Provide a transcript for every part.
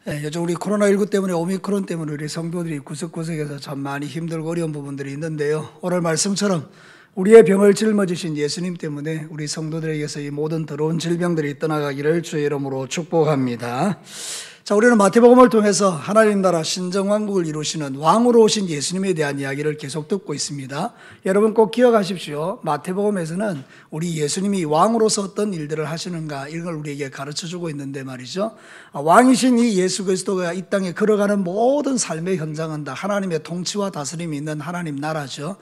요즘 우리 코로나19 때문에 오미크론 때문에 우리 성도들이 구석구석에서 참 많이 힘들고 어려운 부분들이 있는데요. 오늘 말씀처럼 우리의 병을 짊어지신 예수님 때문에 우리 성도들에게서 이 모든 더러운 질병들이 떠나가기를 주의 이름으로 축복합니다. 자, 우리는 마태복음을 통해서 하나님 나라 신정왕국을 이루시는 왕으로 오신 예수님에 대한 이야기를 계속 듣고 있습니다. 여러분 꼭 기억하십시오. 마태복음에서는 우리 예수님이 왕으로서 어떤 일들을 하시는가 이걸 우리에게 가르쳐주고 있는데 말이죠. 왕이신 이 예수 그리스도가 이 땅에 걸어가는 모든 삶의 현장은 다 하나님의 통치와 다스림이 있는 하나님 나라죠.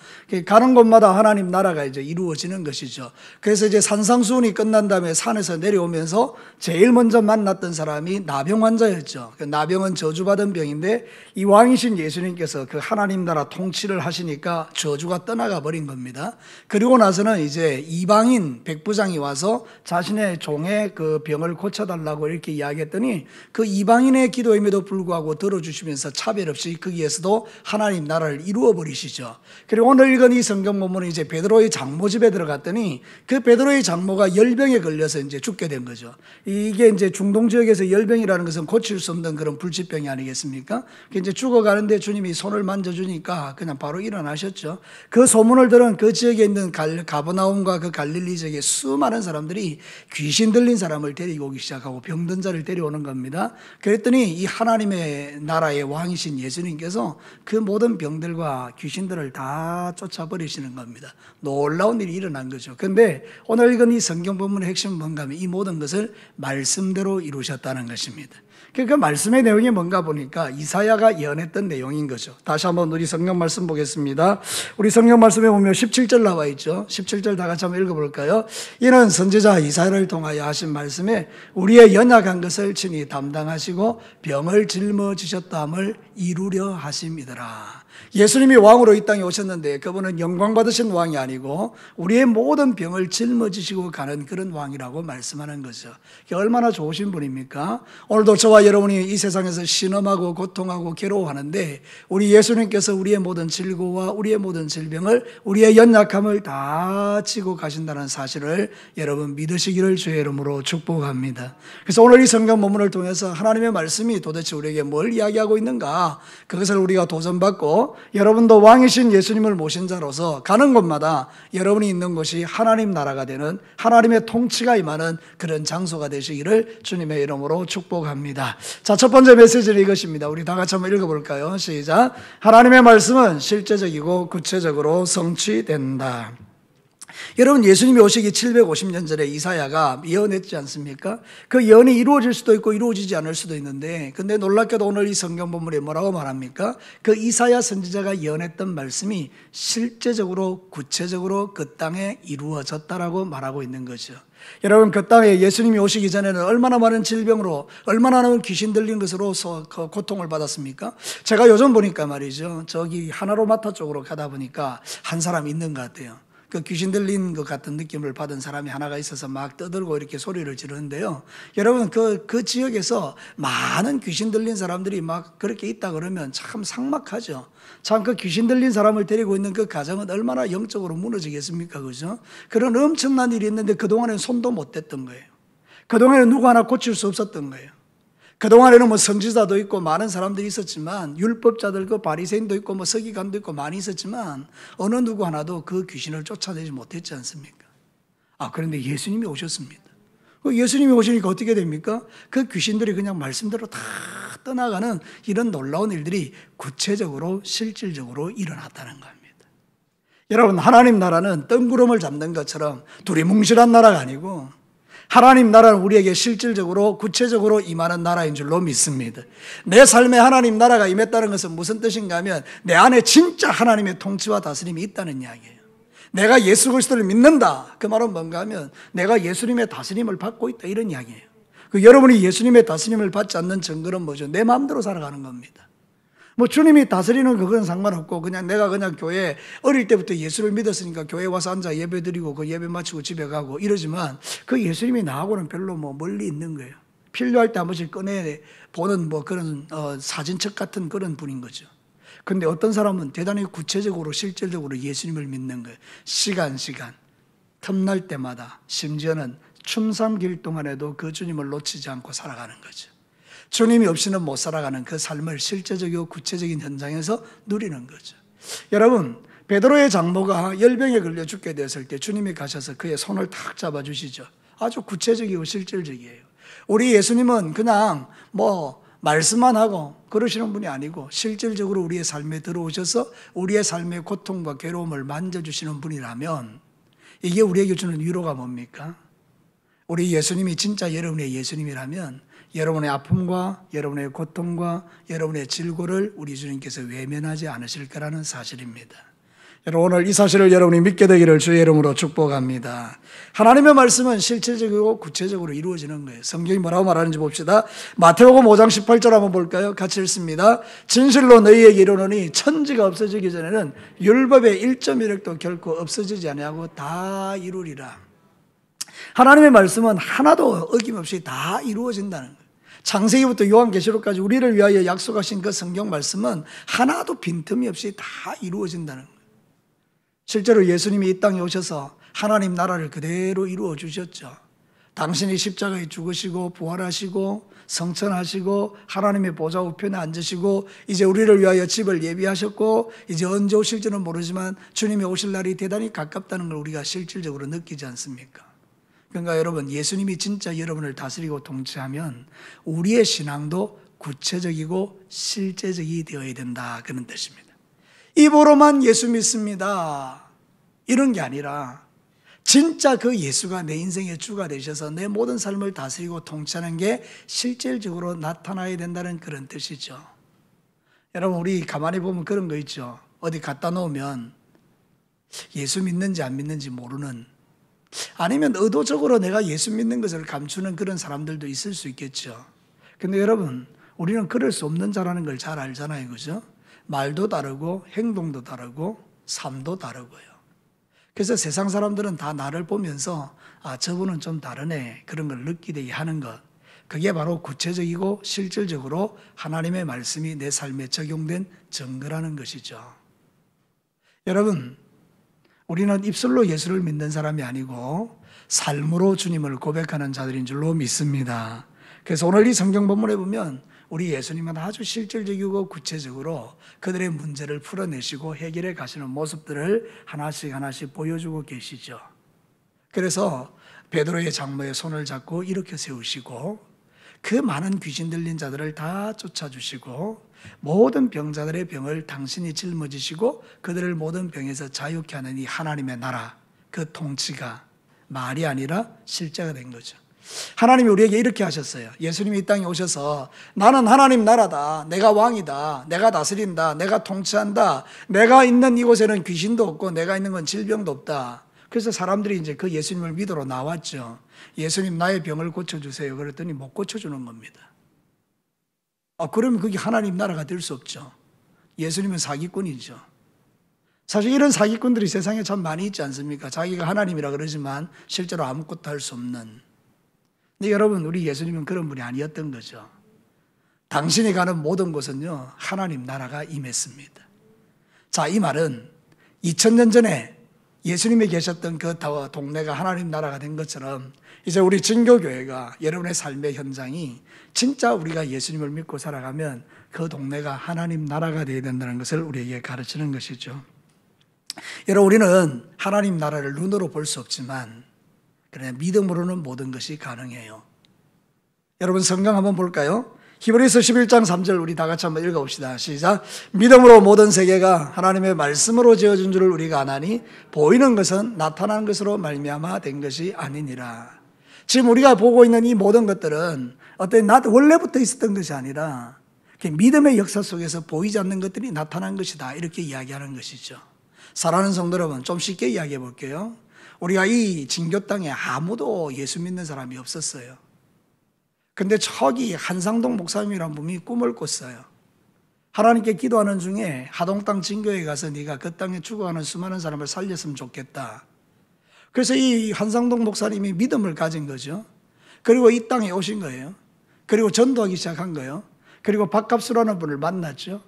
가는 곳마다 하나님 나라가 이제 이루어지는 것이죠. 그래서 이제 산상수훈이 끝난 다음에 산에서 내려오면서 제일 먼저 만났던 사람이 나병 환자였죠. 나병은 저주받은 병인데 이 왕이신 예수님께서 그 하나님 나라 통치를 하시니까 저주가 떠나가 버린 겁니다. 그리고 나서는 이제 이방인 백부장이 와서 자신의 종의 그 병을 고쳐달라고 이렇게 이야기했더니 그 이방인의 기도임에도 불구하고 들어주시면서 차별 없이 거기에서도 하나님 나라를 이루어 버리시죠. 그리고 오늘 읽은 이 성경 본문은 이제 베드로의 장모 집에 들어갔더니 그 베드로의 장모가 열병에 걸려서 이제 죽게 된 거죠. 이게 이제 중동 지역에서 열병이라는 것은 고칠 수 없는 그런 불치병이 아니겠습니까? 이제 죽어가는데 주님이 손을 만져주니까 그냥 바로 일어나셨죠. 그 소문을 들은 그 지역에 있는 가버나움과 그 갈릴리 지역에 수많은 사람들이 귀신 들린 사람을 데리고 오기 시작하고 병든 자를 데려오는 겁니다. 그랬더니 이 하나님의 나라의 왕이신 예수님께서 그 모든 병들과 귀신들을 다 쫓아버리시는 겁니다. 놀라운 일이 일어난 거죠. 그런데 오늘 읽은 이 성경 본문의 핵심은 뭔가 하면 이 모든 것을 말씀대로 이루셨다는 것입니다. 그 말씀의 내용이 뭔가 보니까 이사야가 예언했던 내용인 거죠. 다시 한번 우리 성경 말씀 보겠습니다. 우리 성경 말씀에 보면 17절 나와 있죠. 17절 다 같이 한번 읽어볼까요? 이는 선지자 이사야를 통하여 하신 말씀에 우리의 연약한 것을 친히 담당하시고 병을 짊어지셨다함을 이루려 하심이더라. 예수님이 왕으로 이 땅에 오셨는데 그분은 영광 받으신 왕이 아니고 우리의 모든 병을 짊어지시고 가는 그런 왕이라고 말씀하는 거죠. 얼마나 좋으신 분입니까? 오늘도 저와 여러분이 이 세상에서 신음하고 고통하고 괴로워하는데 우리 예수님께서 우리의 모든 질고와 우리의 모든 질병을 우리의 연약함을 다 지고 가신다는 사실을 여러분 믿으시기를 주의 이름으로 축복합니다. 그래서 오늘 이 성경 본문을 통해서 하나님의 말씀이 도대체 우리에게 뭘 이야기하고 있는가, 그것을 우리가 도전받고 여러분도 왕이신 예수님을 모신 자로서 가는 곳마다 여러분이 있는 곳이 하나님 나라가 되는, 하나님의 통치가 임하는 그런 장소가 되시기를 주님의 이름으로 축복합니다. 자, 첫 번째 메시지를 이것입니다. 우리 다 같이 한번 읽어볼까요? 시작. 하나님의 말씀은 실제적이고 구체적으로 성취된다. 여러분, 예수님이 오시기 750년 전에 이사야가 예언했지 않습니까? 그 예언이 이루어질 수도 있고 이루어지지 않을 수도 있는데, 근데 놀랍게도 오늘 이 성경 본문에 뭐라고 말합니까? 그 이사야 선지자가 예언했던 말씀이 실제적으로 구체적으로 그 땅에 이루어졌다라고 말하고 있는 거죠. 여러분, 그 땅에 예수님이 오시기 전에는 얼마나 많은 질병으로, 얼마나 많은 귀신 들린 것으로 고통을 받았습니까? 제가 요즘 보니까 말이죠, 저기 하나로마타 쪽으로 가다 보니까 한 사람 있는 것 같아요. 그 귀신 들린 것 같은 느낌을 받은 사람이 하나가 있어서 막 떠들고 이렇게 소리를 지르는데요. 여러분, 그 지역에서 많은 귀신 들린 사람들이 막 그렇게 있다 그러면 참 삭막하죠. 참 그 귀신 들린 사람을 데리고 있는 그 가정은 얼마나 영적으로 무너지겠습니까? 그죠? 그런 엄청난 일이 있는데 그동안에는 손도 못 댔던 거예요. 그동안에는 누구 하나 고칠 수 없었던 거예요. 그동안에는 뭐 선지자도 있고 많은 사람들이 있었지만, 율법자들, 그 바리새인도 있고 뭐 서기관도 있고 많이 있었지만 어느 누구 하나도 그 귀신을 쫓아내지 못했지 않습니까? 그런데 예수님이 오셨습니다. 예수님이 오시니까 어떻게 됩니까? 그 귀신들이 그냥 말씀대로 다 떠나가는 이런 놀라운 일들이 구체적으로 실질적으로 일어났다는 겁니다. 여러분, 하나님 나라는 뜬구름을 잡는 것처럼 두리뭉실한 나라가 아니고 하나님 나라는 우리에게 실질적으로 구체적으로 임하는 나라인 줄로 믿습니다. 내 삶에 하나님 나라가 임했다는 것은 무슨 뜻인가 하면 내 안에 진짜 하나님의 통치와 다스림이 있다는 이야기예요. 내가 예수 그리스도를 믿는다, 그 말은 뭔가 하면 내가 예수님의 다스림을 받고 있다, 이런 이야기예요. 여러분이 예수님의 다스림을 받지 않는 증거는 뭐죠? 내 마음대로 살아가는 겁니다. 뭐 주님이 다스리는 그건 상관없고 내가 그냥 교회 어릴 때부터 예수를 믿었으니까 교회 와서 앉아 예배 드리고 그 예배 마치고 집에 가고 이러지만 그 예수님이 나하고는 별로 뭐 멀리 있는 거예요. 필요할 때 한 번씩 꺼내 보는 뭐 그런 사진첩 같은 그런 분인 거죠. 그런데 어떤 사람은 대단히 구체적으로 실질적으로 예수님을 믿는 거예요. 시간 틈날 때마다, 심지어는 춤삼길 동안에도 그 주님을 놓치지 않고 살아가는 거죠. 주님이 없이는 못 살아가는 그 삶을 실제적이고 구체적인 현장에서 누리는 거죠. 여러분, 베드로의 장모가 열병에 걸려 죽게 되었을 때 주님이 가셔서 그의 손을 탁 잡아주시죠. 아주 구체적이고 실질적이에요. 우리 예수님은 그냥 말씀만 하고 그러시는 분이 아니고 실질적으로 우리의 삶에 들어오셔서 우리의 삶의 고통과 괴로움을 만져주시는 분이라면 이게 우리에게 주는 위로가 뭡니까? 우리 예수님이 진짜 여러분의 예수님이라면 여러분의 아픔과 여러분의 고통과 여러분의 질고를 우리 주님께서 외면하지 않으실 거라는 사실입니다. 여러분, 오늘 이 사실을 여러분이 믿게 되기를 주의 이름으로 축복합니다. 하나님의 말씀은 실질적이고 구체적으로 이루어지는 거예요. 성경이 뭐라고 말하는지 봅시다. 마태복음 5장 18절 한번 볼까요? 같이 읽습니다. 진실로 너희에게 이르노니 천지가 없어지기 전에는 율법의 1.1획도 결코 없어지지 아니하고 다 이루리라. 하나님의 말씀은 하나도 어김없이 다 이루어진다는 거예요. 창세기부터 요한계시록까지 우리를 위하여 약속하신 그 성경 말씀은 하나도 빈틈이 없이 다 이루어진다는 거예요. 실제로 예수님이 이 땅에 오셔서 하나님 나라를 그대로 이루어 주셨죠. 당신이 십자가에 죽으시고 부활하시고 성천하시고 하나님의 보좌 우편에 앉으시고 이제 우리를 위하여 집을 예비하셨고 이제 언제 오실지는 모르지만 주님이 오실 날이 대단히 가깝다는 걸 우리가 실질적으로 느끼지 않습니까? 그러니까 여러분, 예수님이 진짜 여러분을 다스리고 통치하면 우리의 신앙도 구체적이고 실제적이 되어야 된다, 그런 뜻입니다. 입으로만 예수 믿습니다, 이런 게 아니라 진짜 그 예수가 내 인생의 주가 되셔서 내 모든 삶을 다스리고 통치하는 게 실질적으로 나타나야 된다는 그런 뜻이죠. 여러분, 우리 가만히 보면 그런 거 있죠. 어디 갖다 놓으면 예수 믿는지 안 믿는지 모르는, 아니면 의도적으로 내가 예수 믿는 것을 감추는 그런 사람들도 있을 수 있겠죠. 근데 여러분, 우리는 그럴 수 없는 자라는 걸 잘 알잖아요, 그죠? 말도 다르고 행동도 다르고 삶도 다르고요. 그래서 세상 사람들은 다 나를 보면서 저분은 좀 다르네, 그런 걸 느끼게 하는 것, 그게 바로 구체적이고 실질적으로 하나님의 말씀이 내 삶에 적용된 증거라는 것이죠. 여러분, 우리는 입술로 예수를 믿는 사람이 아니고 삶으로 주님을 고백하는 자들인 줄로 믿습니다. 그래서 오늘 이 성경 본문에 보면 우리 예수님은 아주 실질적이고 구체적으로 그들의 문제를 풀어내시고 해결해 가시는 모습들을 하나씩 하나씩 보여주고 계시죠. 그래서 베드로의 장모의 손을 잡고 이렇게 세우시고 그 많은 귀신 들린 자들을 다 쫓아주시고 모든 병자들의 병을 당신이 짊어지시고 그들을 모든 병에서 자유케 하는 이 하나님의 나라, 그 통치가 말이 아니라 실제가 된 거죠. 하나님이 우리에게 이렇게 하셨어요. 예수님이 이 땅에 오셔서 나는 하나님 나라다, 내가 왕이다, 내가 다스린다, 내가 통치한다, 내가 있는 이곳에는 귀신도 없고 내가 있는 건 질병도 없다. 그래서 사람들이 이제 그 예수님을 믿으러 나왔죠. 예수님, 나의 병을 고쳐주세요. 그랬더니 못 고쳐주는 겁니다. 그러면 그게 하나님 나라가 될 수 없죠. 예수님은 사기꾼이죠. 사실 이런 사기꾼들이 세상에 참 많이 있지 않습니까? 자기가 하나님이라 그러지만 실제로 아무것도 할 수 없는. 근데 여러분, 우리 예수님은 그런 분이 아니었던 거죠. 당신이 가는 모든 곳은요, 하나님 나라가 임했습니다. 자, 이 말은 2000년 전에 예수님이 계셨던 그 동네가 하나님 나라가 된 것처럼 이제 우리 진교교회가 여러분의 삶의 현장이 진짜 우리가 예수님을 믿고 살아가면 그 동네가 하나님 나라가 되어야 된다는 것을 우리에게 가르치는 것이죠. 여러분, 우리는 하나님 나라를 눈으로 볼 수 없지만 그러나 믿음으로는 모든 것이 가능해요. 여러분, 성경 한번 볼까요? 히브리서 11장 3절 우리 다 같이 한번 읽어봅시다. 시작. 믿음으로 모든 세계가 하나님의 말씀으로 지어진 줄을 우리가 아나니 보이는 것은 나타나는 것으로 말미암아 된 것이 아니니라. 지금 우리가 보고 있는 이 모든 것들은 원래부터 있었던 것이 아니라 믿음의 역사 속에서 보이지 않는 것들이 나타난 것이다, 이렇게 이야기하는 것이죠. 사랑하는 성도 여러분, 좀 쉽게 이야기해 볼게요. 우리가 이 진교 땅에 아무도 예수 믿는 사람이 없었어요. 근데 저기 한상동 목사님이란 분이 꿈을 꿨어요. 하나님께 기도하는 중에 하동 땅 진교에 가서 네가 그 땅에 죽어가는 수많은 사람을 살렸으면 좋겠다. 그래서 이 한상동 목사님이 믿음을 가진 거죠. 그리고 이 땅에 오신 거예요. 그리고 전도하기 시작한 거예요. 그리고 박갑수라는 분을 만났죠.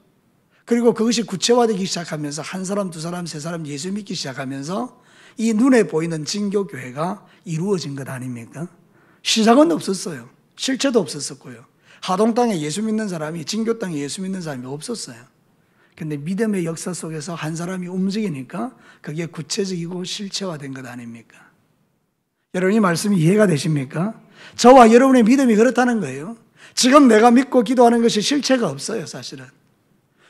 그리고 그것이 구체화되기 시작하면서 한 사람, 두 사람, 세 사람 예수 믿기 시작하면서 이 눈에 보이는 진교교회가 이루어진 것 아닙니까? 시작은 없었어요. 실체도 없었었고요. 하동 땅에 예수 믿는 사람이, 진교 땅에 예수 믿는 사람이 없었어요. 근데 믿음의 역사 속에서 한 사람이 움직이니까 그게 구체적이고 실체화된 것 아닙니까? 여러분, 이 말씀이 이해가 되십니까? 저와 여러분의 믿음이 그렇다는 거예요. 지금 내가 믿고 기도하는 것이 실체가 없어요, 사실은.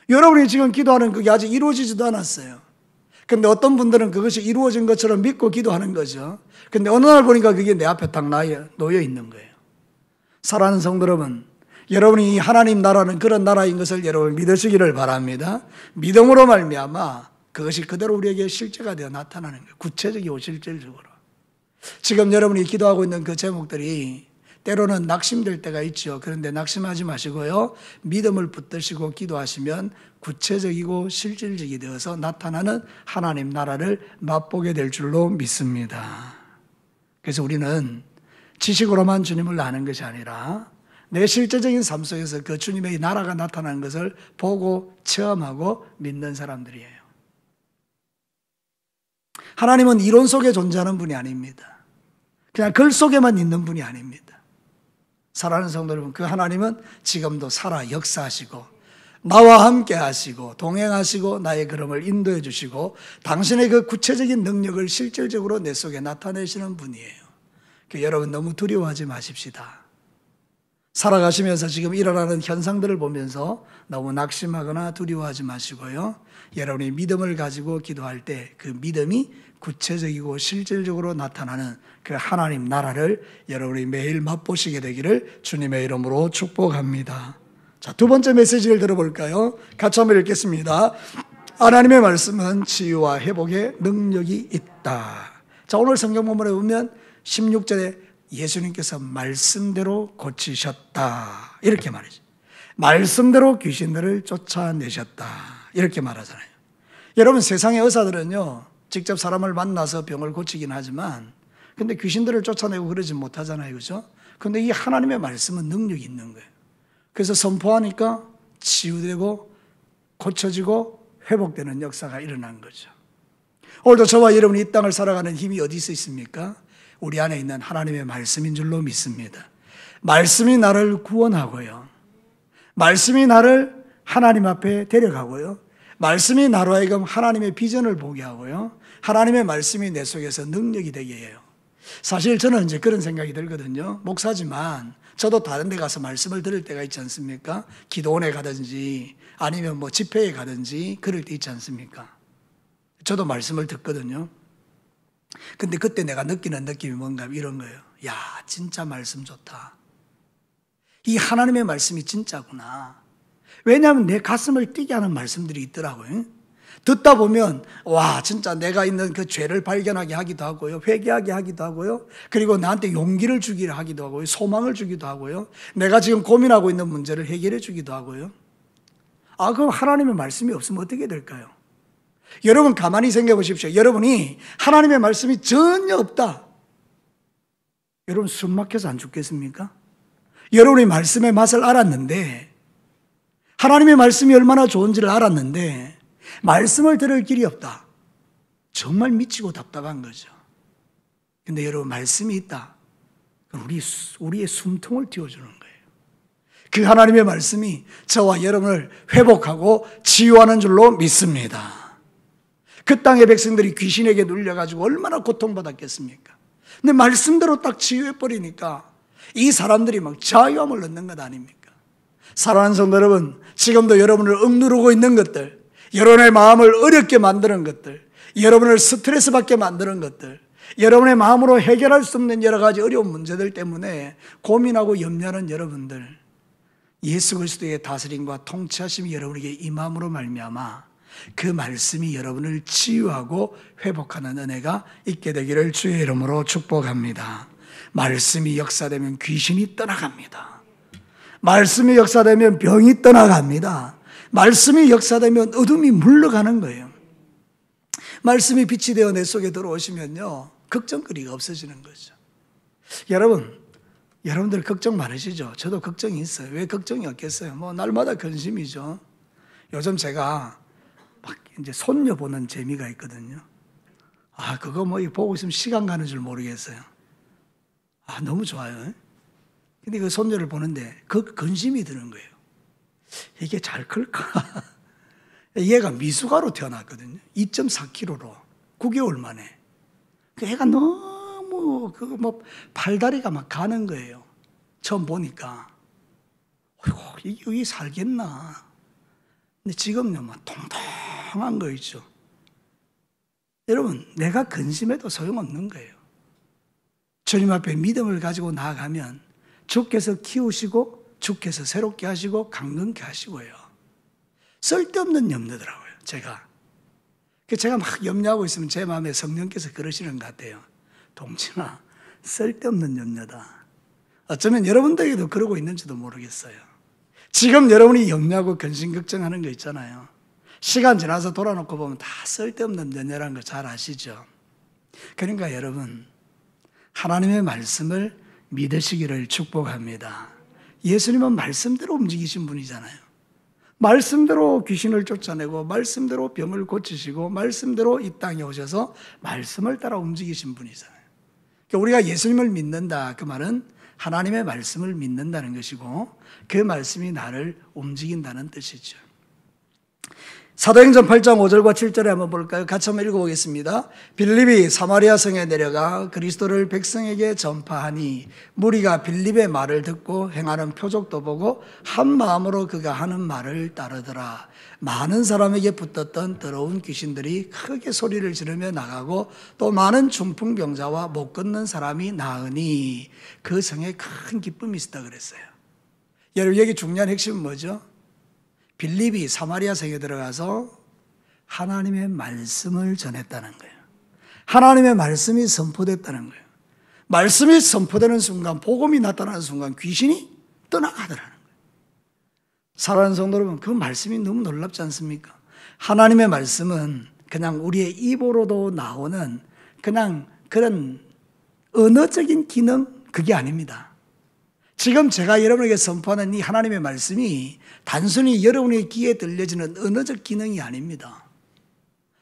여러분이 지금 기도하는 그게 아직 이루어지지도 않았어요. 근데 어떤 분들은 그것이 이루어진 것처럼 믿고 기도하는 거죠. 근데 어느 날 보니까 그게 내 앞에 딱 놓여 있는 거예요. 사랑하는 성도 여러분, 여러분이 하나님 나라는 그런 나라인 것을 여러분 믿으시기를 바랍니다. 믿음으로 말미암아 그것이 그대로 우리에게 실제가 되어 나타나는 거예요. 구체적이고 실질적으로. 지금 여러분이 기도하고 있는 그 제목들이 때로는 낙심될 때가 있죠. 그런데 낙심하지 마시고요. 믿음을 붙드시고 기도하시면 구체적이고 실질적이 되어서 나타나는 하나님 나라를 맛보게 될 줄로 믿습니다. 그래서 우리는 지식으로만 주님을 아는 것이 아니라 내 실제적인 삶 속에서 그 주님의 나라가 나타나는 것을 보고 체험하고 믿는 사람들이에요. 하나님은 이론 속에 존재하는 분이 아닙니다. 그냥 글 속에만 있는 분이 아닙니다. 사랑하는 성도 여러분, 그 하나님은 지금도 살아 역사하시고 나와 함께 하시고 동행하시고 나의 걸음을 인도해 주시고 당신의 그 구체적인 능력을 실질적으로 내 속에 나타내시는 분이에요. 여러분 너무 두려워하지 마십시다. 살아가시면서 지금 일어나는 현상들을 보면서 너무 낙심하거나 두려워하지 마시고요. 여러분이 믿음을 가지고 기도할 때 그 믿음이 구체적이고 실질적으로 나타나는 그 하나님 나라를 여러분이 매일 맛보시게 되기를 주님의 이름으로 축복합니다. 자, 두 번째 메시지를 들어볼까요? 같이 한번 읽겠습니다. 하나님의 말씀은 치유와 회복의 능력이 있다. 자, 오늘 성경 본문에 보면 16절에 예수님께서 말씀대로 고치셨다 이렇게 말이죠. 말씀대로 귀신들을 쫓아내셨다 이렇게 말하잖아요. 여러분, 세상의 의사들은요 직접 사람을 만나서 병을 고치긴 하지만 근데 귀신들을 쫓아내고 그러지 못하잖아요, 그렇죠? 근데 이 하나님의 말씀은 능력이 있는 거예요. 그래서 선포하니까 치유되고 고쳐지고 회복되는 역사가 일어난 거죠. 오늘도 저와 여러분이 이 땅을 살아가는 힘이 어디서 있습니까? 우리 안에 있는 하나님의 말씀인 줄로 믿습니다. 말씀이 나를 구원하고요. 말씀이 나를 하나님 앞에 데려가고요. 말씀이 나로 하여금 하나님의 비전을 보게 하고요. 하나님의 말씀이 내 속에서 능력이 되게 해요. 사실 저는 이제 그런 생각이 들거든요. 목사지만 저도 다른 데 가서 말씀을 들을 때가 있지 않습니까? 기도원에 가든지 아니면 뭐 집회에 가든지 그럴 때 있지 않습니까? 저도 말씀을 듣거든요. 근데 그때 내가 느끼는 느낌이 뭔가 이런 거예요. 야, 진짜 말씀 좋다. 이 하나님의 말씀이 진짜구나. 왜냐하면 내 가슴을 뛰게 하는 말씀들이 있더라고요. 듣다 보면 와, 진짜 내가 있는 그 죄를 발견하게 하기도 하고요. 회개하게 하기도 하고요. 그리고 나한테 용기를 주기를 하기도 하고요. 소망을 주기도 하고요. 내가 지금 고민하고 있는 문제를 해결해 주기도 하고요. 아, 그럼 하나님의 말씀이 없으면 어떻게 될까요? 여러분 가만히 생각해 보십시오. 여러분이 하나님의 말씀이 전혀 없다. 여러분 숨 막혀서 안 죽겠습니까? 여러분이 말씀의 맛을 알았는데, 하나님의 말씀이 얼마나 좋은지를 알았는데 말씀을 들을 길이 없다. 정말 미치고 답답한 거죠. 근데 여러분 말씀이 있다. 우리의 숨통을 틔워주는 거예요. 그 하나님의 말씀이 저와 여러분을 회복하고 치유하는 줄로 믿습니다. 그 땅의 백성들이 귀신에게 눌려가지고 얼마나 고통받았겠습니까? 근데 말씀대로 딱 치유해버리니까 이 사람들이 막 자유함을 얻는 것 아닙니까? 사랑하는 성도 여러분, 지금도 여러분을 억누르고 있는 것들, 여러분의 마음을 어렵게 만드는 것들, 여러분을 스트레스 받게 만드는 것들, 여러분의 마음으로 해결할 수 없는 여러 가지 어려운 문제들 때문에 고민하고 염려하는 여러분들, 예수 그리스도의 다스림과 통치하심이 여러분에게 임함으로 말미암아 그 말씀이 여러분을 치유하고 회복하는 은혜가 있게 되기를 주의 이름으로 축복합니다. 말씀이 역사되면 귀신이 떠나갑니다. 말씀이 역사되면 병이 떠나갑니다. 말씀이 역사되면 어둠이 물러가는 거예요. 말씀이 빛이 되어 내 속에 들어오시면요, 걱정거리가 없어지는 거죠. 여러분들 걱정 많으시죠? 저도 걱정이 있어요. 왜 걱정이 없겠어요? 뭐 날마다 근심이죠. 요즘 제가 막 이제 손녀 보는 재미가 있거든요. 아, 그거 뭐 보고 있으면 시간 가는 줄 모르겠어요. 아, 너무 좋아요. 근데 그 손녀를 보는데 그 근심이 드는 거예요. 이게 잘 클까? 얘가 미숙아로 태어났거든요. 2.4kg로 9개월 만에. 그 애가 너무 팔다리가 막 가는 거예요. 처음 보니까. 어이구, 이게 살겠나? 근데 지금요, 막 통통한 거 있죠. 여러분, 내가 근심해도 소용없는 거예요. 주님 앞에 믿음을 가지고 나아가면 주께서 키우시고 주께서 새롭게 하시고 강건케 하시고요. 쓸데없는 염려더라고요, 제가. 제가 막 염려하고 있으면 제 마음에 성령께서 그러시는 것 같아요. 동진아, 쓸데없는 염려다. 어쩌면 여러분들에게도 그러고 있는지도 모르겠어요. 지금 여러분이 염려하고 근심 걱정하는 거 있잖아요. 시간 지나서 돌아놓고 보면 다 쓸데없는 염려라는 거 잘 아시죠? 그러니까 여러분, 하나님의 말씀을 믿으시기를 축복합니다. 예수님은 말씀대로 움직이신 분이잖아요. 말씀대로 귀신을 쫓아내고 말씀대로 병을 고치시고 말씀대로 이 땅에 오셔서 말씀을 따라 움직이신 분이잖아요. 그러니까 우리가 예수님을 믿는다, 그 말은 하나님의 말씀을 믿는다는 것이고 그 말씀이 나를 움직인다는 뜻이죠. 사도행전 8장 5절과 7절에 한번 볼까요? 같이 한번 읽어보겠습니다. 빌립이 사마리아 성에 내려가 그리스도를 백성에게 전파하니 무리가 빌립의 말을 듣고 행하는 표적도 보고 한 마음으로 그가 하는 말을 따르더라. 많은 사람에게 붙었던 더러운 귀신들이 크게 소리를 지르며 나가고 또 많은 중풍병자와 못 걷는 사람이 나으니 그 성에 큰 기쁨이 있었다 그랬어요. 여러분, 여기 중요한 핵심은 뭐죠? 빌립이 사마리아 성에 들어가서 하나님의 말씀을 전했다는 거예요. 하나님의 말씀이 선포됐다는 거예요. 말씀이 선포되는 순간, 복음이 나타나는 순간 귀신이 떠나가더라는 거예요. 사랑하는 성도 여러분, 그 말씀이 너무 놀랍지 않습니까? 하나님의 말씀은 그냥 우리의 입으로도 나오는 그냥 그런 언어적인 기능, 그게 아닙니다. 지금 제가 여러분에게 선포하는 이 하나님의 말씀이 단순히 여러분의 귀에 들려지는 언어적 기능이 아닙니다.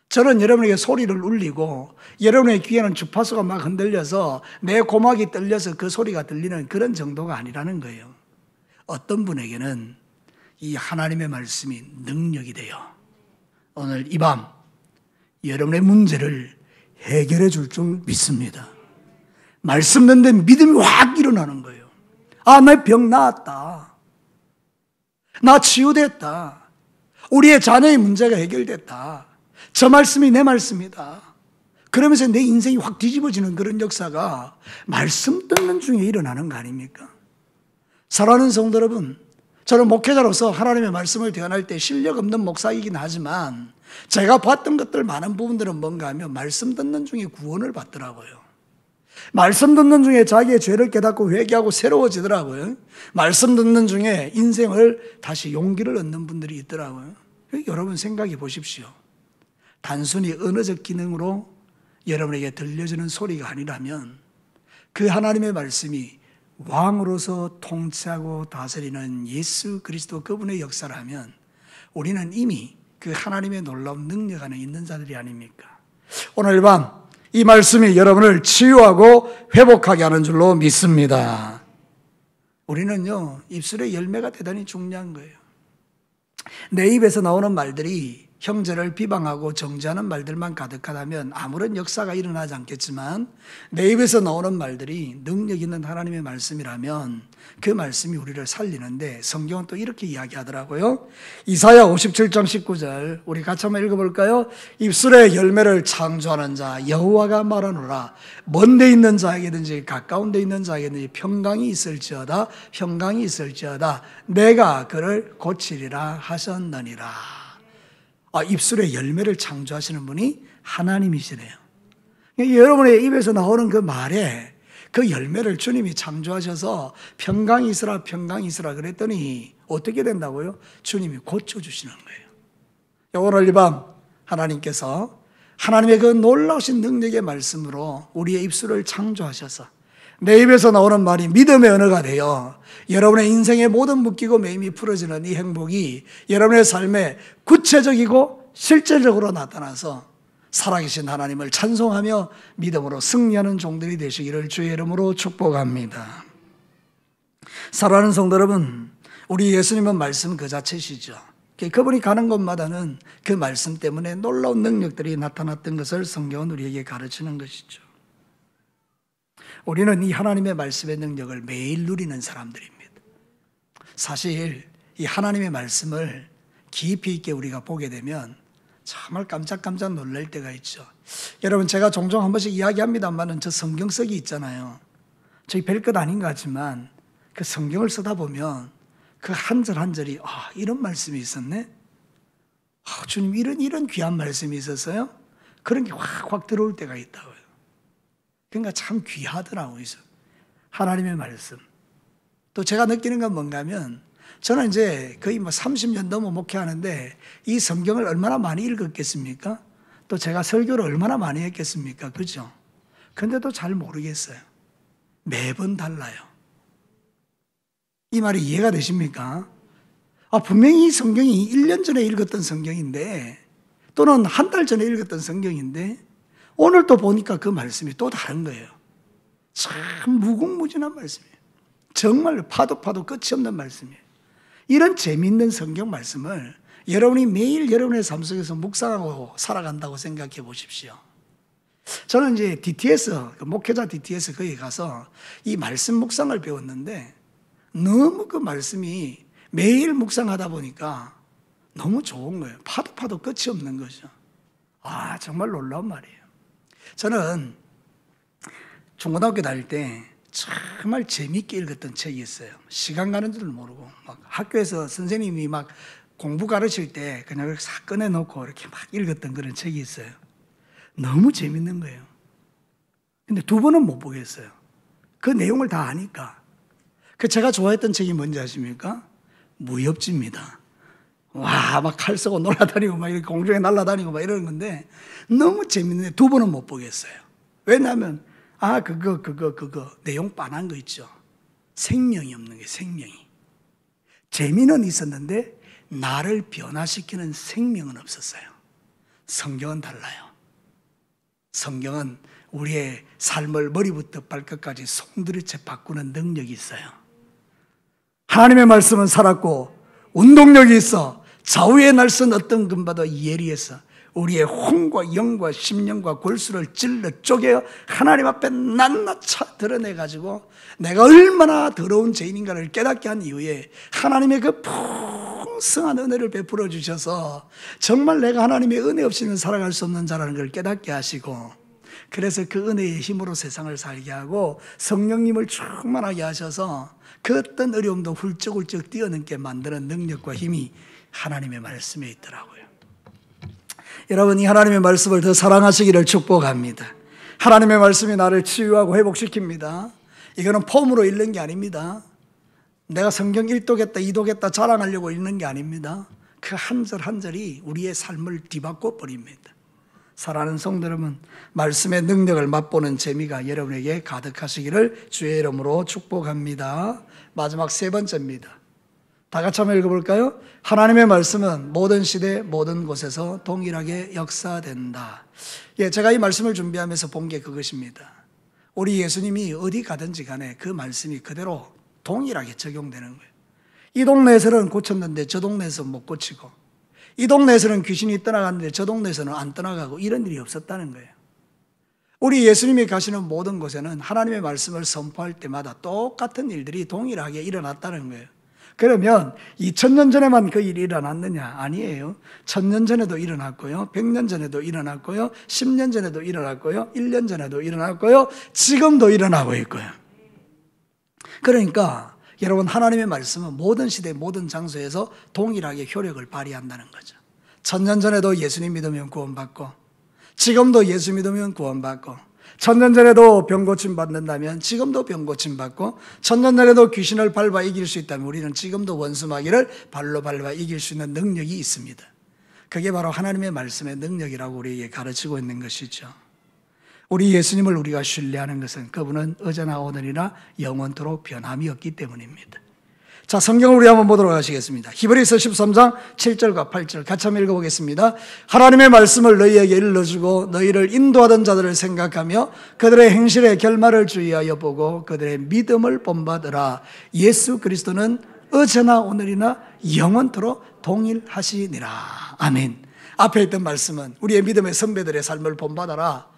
저는 여러분에게 소리를 울리고 여러분의 귀에는 주파수가 막 흔들려서 내 고막이 떨려서 그 소리가 들리는 그런 정도가 아니라는 거예요. 어떤 분에게는 이 하나님의 말씀이 능력이 돼요. 오늘 이 밤 여러분의 문제를 해결해 줄 줄 믿습니다. 말씀 듣는데 믿음이 확 일어나는 거예요. 아, 내 병 나았다. 나 치유됐다. 우리의 자녀의 문제가 해결됐다. 저 말씀이 내 말씀이다. 그러면서 내 인생이 확 뒤집어지는 그런 역사가 말씀 듣는 중에 일어나는 거 아닙니까? 사랑하는 성도 여러분, 저는 목회자로서 하나님의 말씀을 대언할 때 실력 없는 목사이긴 하지만 제가 봤던 것들 많은 부분들은 뭔가 하면 말씀 듣는 중에 구원을 받더라고요. 말씀 듣는 중에 자기의 죄를 깨닫고 회개하고 새로워지더라고요. 말씀 듣는 중에 인생을 다시 용기를 얻는 분들이 있더라고요. 여러분 생각해 보십시오. 단순히 언어적 기능으로 여러분에게 들려주는 소리가 아니라면 그 하나님의 말씀이 왕으로서 통치하고 다스리는 예수 그리스도 그분의 역사를 하면 우리는 이미 그 하나님의 놀라운 능력 안에 있는 자들이 아닙니까? 오늘 밤 이 말씀이 여러분을 치유하고 회복하게 하는 줄로 믿습니다. 우리는요, 입술의 열매가 대단히 중요한 거예요. 내 입에서 나오는 말들이 형제를 비방하고 정죄하는 말들만 가득하다면 아무런 역사가 일어나지 않겠지만 내 입에서 나오는 말들이 능력 있는 하나님의 말씀이라면 그 말씀이 우리를 살리는데 성경은 또 이렇게 이야기하더라고요. 이사야 57장 19절 우리 같이 한번 읽어볼까요? 입술의 열매를 창조하는 자 여호와가 말하노라. 먼 데 있는 자에게든지 가까운 데 있는 자에게든지 평강이 있을지어다 평강이 있을지어다 내가 그를 고치리라 하셨느니라. 입술의 열매를 창조하시는 분이 하나님이시네요. 여러분의 입에서 나오는 그 말에 그 열매를 주님이 창조하셔서 평강이 있으라 평강이 있으라 그랬더니 어떻게 된다고요? 주님이 고쳐주시는 거예요. 오늘 이 밤 하나님께서 하나님의 그 놀라우신 능력의 말씀으로 우리의 입술을 창조하셔서 내 입에서 나오는 말이 믿음의 언어가 되어 여러분의 인생의 모든 묶이고 매임이 풀어지는 이 행복이 여러분의 삶에 구체적이고 실제적으로 나타나서 살아계신 하나님을 찬송하며 믿음으로 승리하는 종들이 되시기를 주의 이름으로 축복합니다. 사랑하는 성도 여러분, 우리 예수님은 말씀 그 자체시죠. 그분이 가는 곳마다는 그 말씀 때문에 놀라운 능력들이 나타났던 것을 성경은 우리에게 가르치는 것이죠. 우리는 이 하나님의 말씀의 능력을 매일 누리는 사람들입니다. 사실 이 하나님의 말씀을 깊이 있게 우리가 보게 되면 정말 깜짝깜짝 놀랄 때가 있죠. 여러분, 제가 종종 한 번씩 이야기합니다만은 저 성경 쓰기 있잖아요. 저희 별것 아닌 것 같지만 그 성경을 쓰다 보면 그 한 절 한 절이 이런 말씀이 있었네. 주님 이런 귀한 말씀이 있었어요. 그런 게 확 들어올 때가 있다고요. 그러니까 참 귀하더라고요. 하나님의 말씀. 또 제가 느끼는 건 뭔가 하면 저는 이제 거의 30년 넘어 목회하는데 이 성경을 얼마나 많이 읽었겠습니까? 또 제가 설교를 얼마나 많이 했겠습니까? 그죠? 근데도 잘 모르겠어요. 매번 달라요. 이 말이 이해가 되십니까? 분명히 이 성경이 1년 전에 읽었던 성경인데 또는 한 달 전에 읽었던 성경인데 오늘 또 보니까 그 말씀이 또 다른 거예요. 참 무궁무진한 말씀이에요. 정말 파도 끝이 없는 말씀이에요. 이런 재미있는 성경 말씀을 여러분이 매일 여러분의 삶 속에서 묵상하고 살아간다고 생각해 보십시오. 저는 이제 DTS, 목회자 DTS 거기 가서 이 말씀 묵상을 배웠는데 너무 그 말씀이 매일 묵상하다 보니까 너무 좋은 거예요. 파도 끝이 없는 거죠. 정말 놀라운 말이에요. 저는 중고등학교 다닐 때 정말 재미있게 읽었던 책이 있어요. 시간 가는 줄을 모르고 막 학교에서 선생님이 막 공부 가르칠 때 그냥 싹 꺼내놓고 이렇게 막 읽었던 그런 책이 있어요. 너무 재밌는 거예요. 근데 두 번은 못 보겠어요. 그 내용을 다 아니까. 제가 좋아했던 책이 뭔지 아십니까? 무협지입니다. 막 칼 쓰고 놀아다니고 막 이렇게 공중에 날아다니고 막 이러는 건데 너무 재밌는데 두 번은 못 보겠어요. 왜냐하면 그거 내용 빤한 거 있죠. 생명이 없는 게 생명이. 재미는 있었는데 나를 변화시키는 생명은 없었어요. 성경은 달라요. 성경은 우리의 삶을 머리부터 발끝까지 송두리째 바꾸는 능력이 있어요. 하나님의 말씀은 살았고 운동력이 있어 좌우의 날선 어떤 금바도 예리해서 우리의 혼과 영과 심령과 골수를 찔러 쪼개 하나님 앞에 낱낱이 드러내가지고 내가 얼마나 더러운 죄인인가를 깨닫게 한 이후에 하나님의 그 풍성한 은혜를 베풀어 주셔서 정말 내가 하나님의 은혜 없이는 살아갈 수 없는 자라는 걸 깨닫게 하시고, 그래서 그 은혜의 힘으로 세상을 살게 하고 성령님을 충만하게 하셔서 그 어떤 어려움도 훌쩍훌쩍 뛰어넘게 만드는 능력과 힘이 하나님의 말씀에 있더라고요. 여러분, 이 하나님의 말씀을 더 사랑하시기를 축복합니다. 하나님의 말씀이 나를 치유하고 회복시킵니다. 이거는 폼으로 읽는 게 아닙니다. 내가 성경 1독했다 2독했다 자랑하려고 읽는 게 아닙니다. 그 한 절 한 절이 우리의 삶을 뒤바꿔 버립니다. 사랑하는 성도 여러분, 말씀의 능력을 맛보는 재미가 여러분에게 가득하시기를 주의 이름으로 축복합니다. 마지막 세 번째입니다. 다 같이 한번 읽어볼까요? 하나님의 말씀은 모든 시대 모든 곳에서 동일하게 역사된다. 제가 이 말씀을 준비하면서 본 게 그것입니다. 우리 예수님이 어디 가든지 간에 그 말씀이 그대로 동일하게 적용되는 거예요. 이 동네에서는 고쳤는데 저 동네에서는 못 고치고, 이 동네에서는 귀신이 떠나갔는데 저 동네에서는 안 떠나가고, 이런 일이 없었다는 거예요. 우리 예수님이 가시는 모든 곳에는 하나님의 말씀을 선포할 때마다 똑같은 일들이 동일하게 일어났다는 거예요. 그러면 2000년 전에만 그 일이 일어났느냐? 아니에요. 1000년 전에도 일어났고요, 100년 전에도 일어났고요, 10년 전에도 일어났고요, 1년 전에도 일어났고요, 지금도 일어나고 있고요. 그러니까 여러분, 하나님의 말씀은 모든 시대 모든 장소에서 동일하게 효력을 발휘한다는 거죠. 1000년 전에도 예수님 믿으면 구원받고, 지금도 예수 믿으면 구원받고, 1000년 전에도 병 고침 받는다면 지금도 병 고침 받고, 1000년 전에도 귀신을 밟아 이길 수 있다면 우리는 지금도 원수마귀를 발로 밟아 이길 수 있는 능력이 있습니다. 그게 바로 하나님의 말씀의 능력이라고 우리에게 가르치고 있는 것이죠. 우리 예수님을 우리가 신뢰하는 것은 그분은 어제나 오늘이나 영원토록 변함이 없기 때문입니다. 자, 성경을 우리 한번 보도록 하시겠습니다. 히브리서 13장 7절과 8절 같이 한번 읽어보겠습니다. 하나님의 말씀을 너희에게 일러주고 너희를 인도하던 자들을 생각하며 그들의 행실의 결말을 주의하여 보고 그들의 믿음을 본받으라. 예수 그리스도는 어제나 오늘이나 영원토록 동일하시니라. 아멘. 앞에 있던 말씀은 우리의 믿음의 선배들의 삶을 본받아라.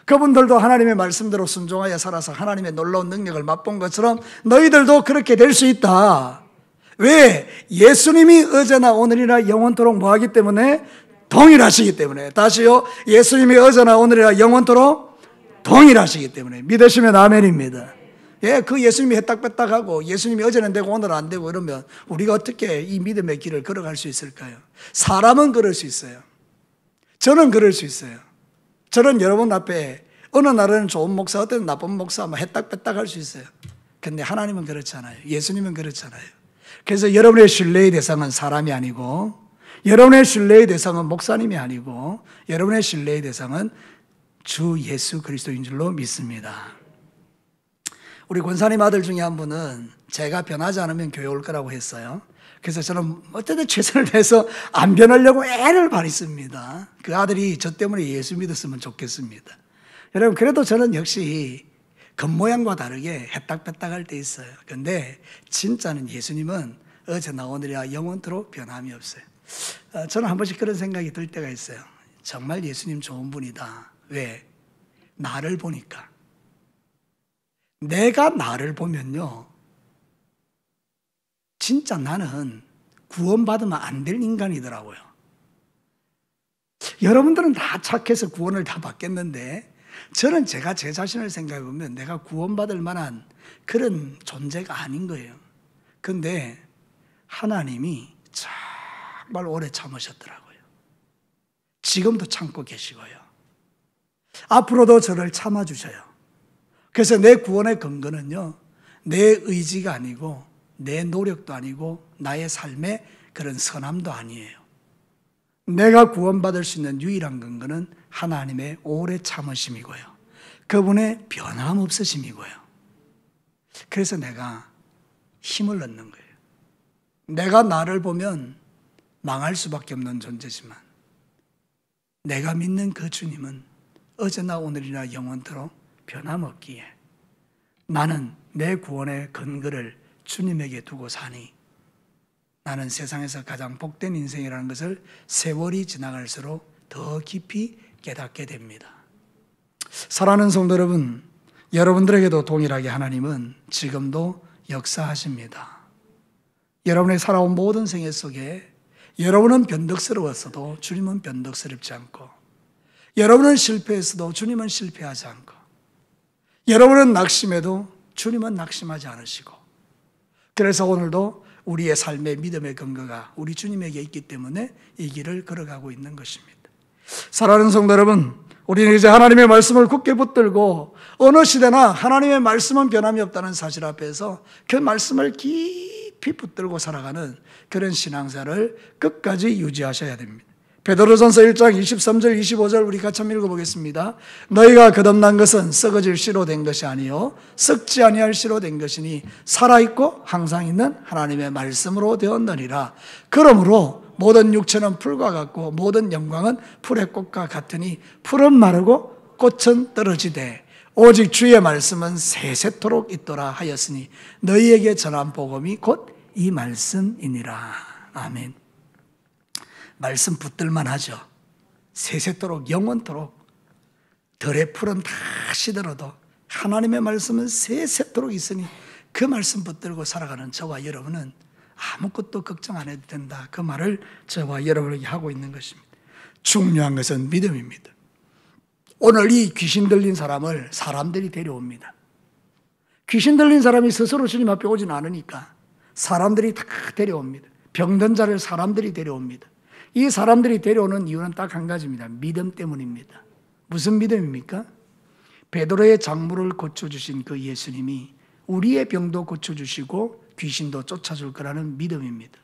그분들도 하나님의 말씀대로 순종하여 살아서 하나님의 놀라운 능력을 맛본 것처럼 너희들도 그렇게 될 수 있다. 왜? 예수님이 어제나 오늘이나 영원토록 뭐하기 때문에? 동일하시기 때문에. 다시요. 예수님이 어제나 오늘이나 영원토록 동일하시기 때문에. 믿으시면 아멘입니다. 예, 그 예수님이 해딱빼딱하고 예수님이 어제는 되고 오늘은 안 되고 이러면 우리가 어떻게 이 믿음의 길을 걸어갈 수 있을까요? 사람은 그럴 수 있어요. 저는 그럴 수 있어요. 저는 여러분 앞에 어느 날은 좋은 목사, 어떤 날은 나쁜 목사 해딱빼딱 할 수 있어요. 근데 하나님은 그렇지 않아요. 예수님은 그렇지 않아요. 그래서 여러분의 신뢰의 대상은 사람이 아니고, 여러분의 신뢰의 대상은 목사님이 아니고, 여러분의 신뢰의 대상은 주 예수 그리스도인 줄로 믿습니다. 우리 권사님 아들 중에 한 분은 제가 변하지 않으면 교회 올 거라고 했어요. 그래서 저는 어쨌든 최선을 다해서 안 변하려고 애를 많이 씁니다. 그 아들이 저 때문에 예수 믿었으면 좋겠습니다. 여러분, 그래도 저는 역시 겉모양과 다르게 해딱빼딱할 때 있어요. 근데 진짜는 예수님은 어제나 오늘이나 영원토록 변함이 없어요. 저는 한 번씩 그런 생각이 들 때가 있어요. 정말 예수님 좋은 분이다. 왜? 나를 보니까. 내가 나를 보면요, 진짜 나는 구원받으면 안 될 인간이더라고요. 여러분들은 다 착해서 구원을 다 받겠는데 저는 제가 제 자신을 생각해 보면 내가 구원받을 만한 그런 존재가 아닌 거예요. 근데 하나님이 정말 오래 참으셨더라고요. 지금도 참고 계시고요. 앞으로도 저를 참아주셔요. 그래서 내 구원의 근거는요, 내 의지가 아니고 내 노력도 아니고 나의 삶의 그런 선함도 아니에요. 내가 구원받을 수 있는 유일한 근거는 하나님의 오래 참으심이고요. 그분의 변함없으심이고요. 그래서 내가 힘을 얻는 거예요. 내가 나를 보면 망할 수밖에 없는 존재지만 내가 믿는 그 주님은 어제나 오늘이나 영원토록 변함없기에 나는 내 구원의 근거를 주님에게 두고 사니 나는 세상에서 가장 복된 인생이라는 것을 세월이 지나갈수록 더 깊이 깨닫게 됩니다. 사랑하는 성도 여러분, 여러분들에게도 동일하게 하나님은 지금도 역사하십니다. 여러분의 살아온 모든 생애 속에 여러분은 변덕스러웠어도 주님은 변덕스럽지 않고, 여러분은 실패했어도 주님은 실패하지 않고, 여러분은 낙심해도 주님은 낙심하지 않으시고, 그래서 오늘도 우리의 삶의 믿음의 근거가 우리 주님에게 있기 때문에 이 길을 걸어가고 있는 것입니다. 사랑하는 성도 여러분, 우리는 이제 하나님의 말씀을 굳게 붙들고 어느 시대나 하나님의 말씀은 변함이 없다는 사실 앞에서 그 말씀을 깊이 붙들고 살아가는 그런 신앙생활을 끝까지 유지하셔야 됩니다. 베드로전서 1장 23절 25절 우리 같이 한번 읽어보겠습니다. 너희가 거듭난 것은 썩어질 씨로 된 것이 아니요 썩지 아니할 씨로 된 것이니 살아있고 항상 있는 하나님의 말씀으로 되었느니라. 그러므로 모든 육체는 풀과 같고 모든 영광은 풀의 꽃과 같으니 풀은 마르고 꽃은 떨어지되 오직 주의 말씀은 세세토록 있도라 하였으니 너희에게 전한 복음이 곧 이 말씀이니라. 아멘. 말씀 붙들만 하죠. 세세토록 영원토록 들의 풀은 다 시들어도 하나님의 말씀은 세세토록 있으니 그 말씀 붙들고 살아가는 저와 여러분은 아무것도 걱정 안 해도 된다. 그 말을 저와 여러분에게 하고 있는 것입니다. 중요한 것은 믿음입니다. 오늘 이 귀신 들린 사람을 사람들이 데려옵니다. 귀신 들린 사람이 스스로 주님 앞에 오진 않으니까 사람들이 다 데려옵니다. 병든 자를 사람들이 데려옵니다. 이 사람들이 데려오는 이유는 딱 한 가지입니다. 믿음 때문입니다. 무슨 믿음입니까? 베드로의 장부를 고쳐주신 그 예수님이 우리의 병도 고쳐주시고 귀신도 쫓아줄 거라는 믿음입니다.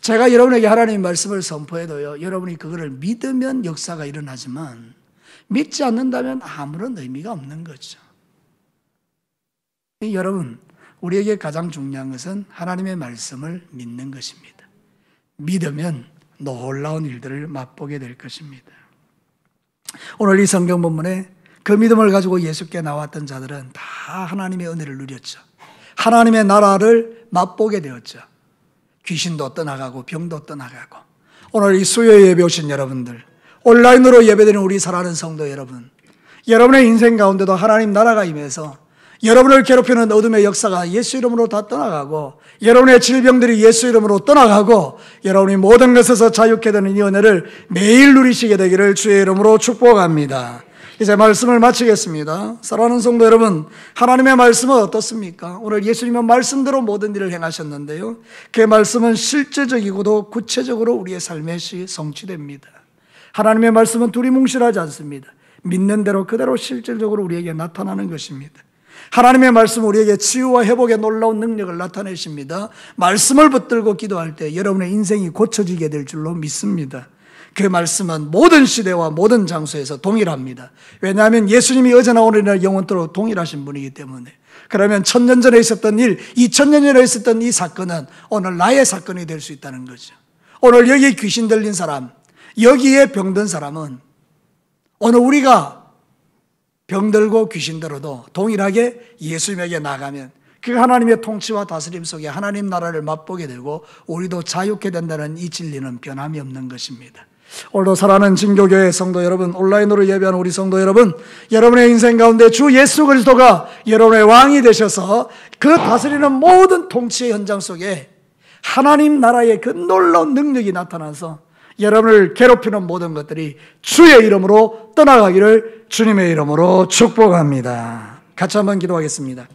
제가 여러분에게 하나님의 말씀을 선포해도요, 여러분이 그거를 믿으면 역사가 일어나지만 믿지 않는다면 아무런 의미가 없는 거죠. 여러분, 우리에게 가장 중요한 것은 하나님의 말씀을 믿는 것입니다. 믿으면 놀라운 일들을 맛보게 될 것입니다. 오늘 이 성경 본문에 그 믿음을 가지고 예수께 나왔던 자들은 다 하나님의 은혜를 누렸죠. 하나님의 나라를 맛보게 되었죠. 귀신도 떠나가고 병도 떠나가고. 오늘 이 수요 예배 오신 여러분들, 온라인으로 예배드리는 우리 사랑하는 성도 여러분, 여러분의 인생 가운데도 하나님 나라가 임해서 여러분을 괴롭히는 어둠의 역사가 예수 이름으로 다 떠나가고, 여러분의 질병들이 예수 이름으로 떠나가고, 여러분이 모든 것에서 자유케 되는 이 은혜를 매일 누리시게 되기를 주의 이름으로 축복합니다. 이제 말씀을 마치겠습니다. 사랑하는 성도 여러분, 하나님의 말씀은 어떻습니까? 오늘 예수님은 말씀대로 모든 일을 행하셨는데요, 그 말씀은 실제적이고도 구체적으로 우리의 삶에 성취됩니다. 하나님의 말씀은 두리뭉실하지 않습니다. 믿는 대로 그대로 실질적으로 우리에게 나타나는 것입니다. 하나님의 말씀은 우리에게 치유와 회복의 놀라운 능력을 나타내십니다. 말씀을 붙들고 기도할 때 여러분의 인생이 고쳐지게 될 줄로 믿습니다. 그 말씀은 모든 시대와 모든 장소에서 동일합니다. 왜냐하면 예수님이 어제나 오늘이나 영원토록 동일하신 분이기 때문에. 그러면 1000년 전에 있었던 일, 2000년 전에 있었던 이 사건은 오늘 나의 사건이 될 수 있다는 거죠. 오늘 여기에 귀신 들린 사람, 여기에 병든 사람은 오늘 우리가 병들고 귀신 들어도 동일하게 예수님에게 나가면 그 하나님의 통치와 다스림 속에 하나님 나라를 맛보게 되고 우리도 자유케 된다는 이 진리는 변함이 없는 것입니다. 오늘도 사랑하는 진교교회 성도 여러분, 온라인으로 예배하는 우리 성도 여러분, 여러분의 인생 가운데 주 예수 그리스도가 여러분의 왕이 되셔서 그 다스리는 모든 통치의 현장 속에 하나님 나라의 그 놀라운 능력이 나타나서 여러분을 괴롭히는 모든 것들이 주의 이름으로 떠나가기를 주님의 이름으로 축복합니다. 같이 한번 기도하겠습니다.